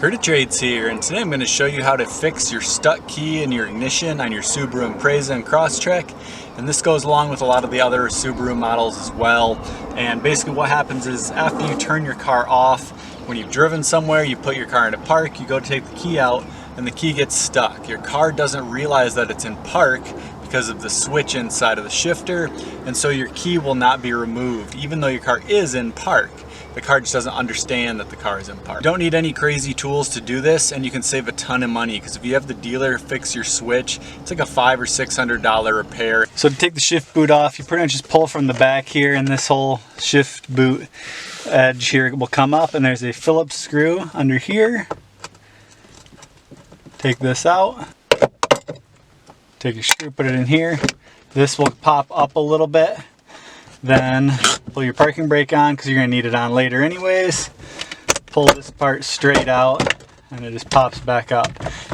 Trades here, and today I'm going to show you how to fix your stuck key in your ignition on your Subaru Impreza and Crosstrek. And this goes along with a lot of the other Subaru models as well. And basically what happens is after you turn your car off, when you've driven somewhere, you put your car into park, you go to take the key out, and the key gets stuck. Your car doesn't realize that it's in park because of the switch inside of the shifter, and so your key will not be removed even though your car is in park. The car just doesn't understand that the car is in park. You don't need any crazy tools to do this, and you can save a ton of money because if you have the dealer fix your switch, it's like a $500 or $600 repair. So to take the shift boot off, you pretty much just pull from the back here, and this whole shift boot edge here will come up, and there's a Phillips screw under here. Take this out. Take your screw, put it in here. This will pop up a little bit. Then pull your parking brake on because you're going to need it on later anyways. Pull this part straight out and it just pops back up.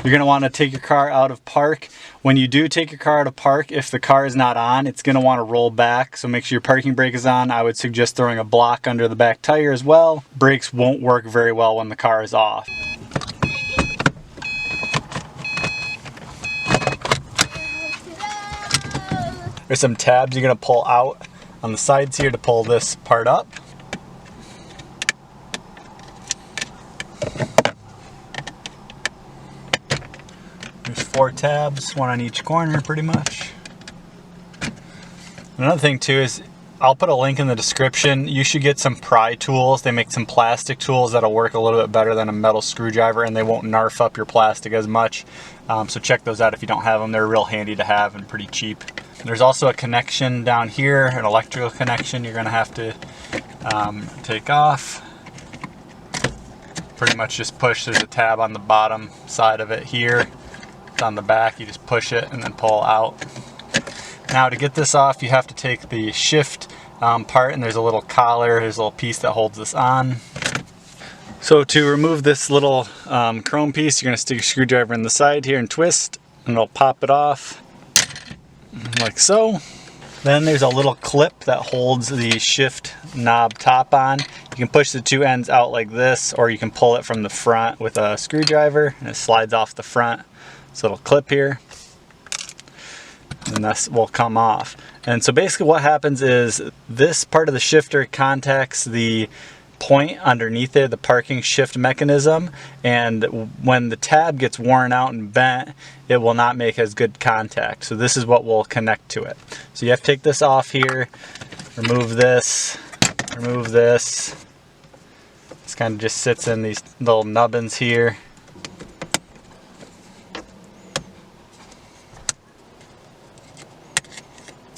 You're going to want to take your car out of park. When you do take your car out of park, if the car is not on, it's going to want to roll back. So make sure your parking brake is on. I would suggest throwing a block under the back tire as well. Brakes won't work very well when the car is off. There's some tabs you're going to pull out on the sides here to pull this part up. There's 4 tabs, one on each corner pretty much. Another thing too is, I'll put a link in the description. You should get some pry tools. They make some plastic tools that'll work a little bit better than a metal screwdriver, and they won't narf up your plastic as much. So check those out if you don't have them. They're real handy to have and pretty cheap. There's also a connection down here, an electrical connection you're going to have to take off. Pretty much just push. There's a tab on the bottom side of it here. It's on the back. You just push it and then pull out. Now to get this off, you have to take the shift part, and there's a little collar, there's a little piece that holds this on. So to remove this little chrome piece, you're going to stick your screwdriver in the side here and twist, and it'll pop it off like so. Then there's a little clip that holds the shift knob top on. You can push the 2 ends out like this, or you can pull it from the front with a screwdriver, and it slides off the front. So it'll clip here, and this will come off. And so basically what happens is this part of the shifter contacts the point underneath it, the parking shift mechanism, and when the tab gets worn out and bent, it will not make as good contact. So this is what will connect to it. So you have to take this off here, remove this, remove this. This kind of just sits in these little nubbins here.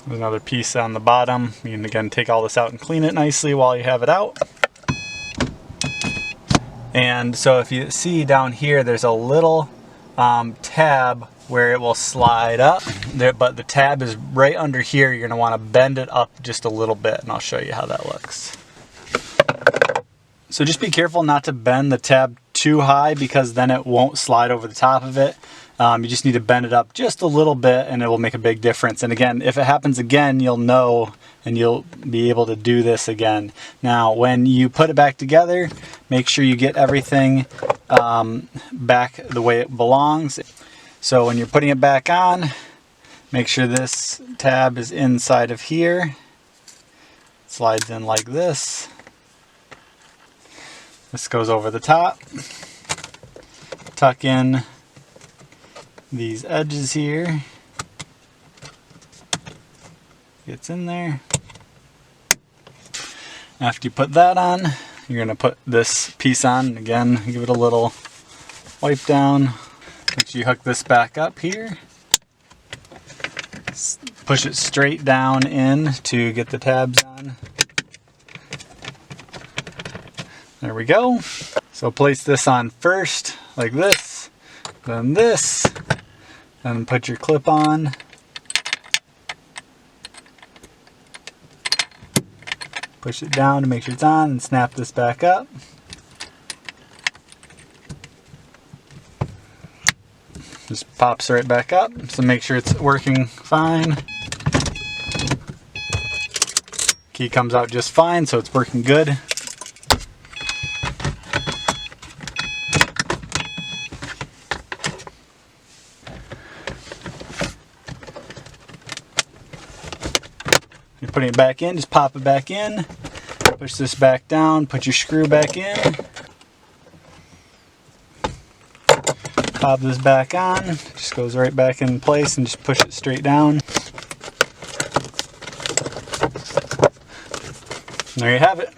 There's another piece on the bottom. You can again take all this out and clean it nicely while you have it out. And so if you see down here, there's a little tab where it will slide up there, but the tab is right under here. You're going to want to bend it up just a little bit, and I'll show you how that looks. So just be careful not to bend the tab too high, because then it won't slide over the top of it. You just need to bend it up just a little bit, and it will make a big difference. And again, if it happens again, you'll know, and you'll be able to do this again. Now, when you put it back together, make sure you get everything back the way it belongs. So when you're putting it back on, make sure this tab is inside of here. It slides in like this. This goes over the top. Tuck in these edges here. Gets in there. After you put that on, you're going to put this piece on. Again, give it a little wipe down. Make sure you hook this back up here. Push it straight down in to get the tabs on. There we go. So place this on first, like this, then this, and put your clip on. Push it down to make sure it's on, and snap this back up. Just pops right back up, so make sure it's working fine. Key comes out just fine, so it's working good. You're putting it back in, just pop it back in, push this back down, put your screw back in, pop this back on, just goes right back in place, and just push it straight down. And there you have it.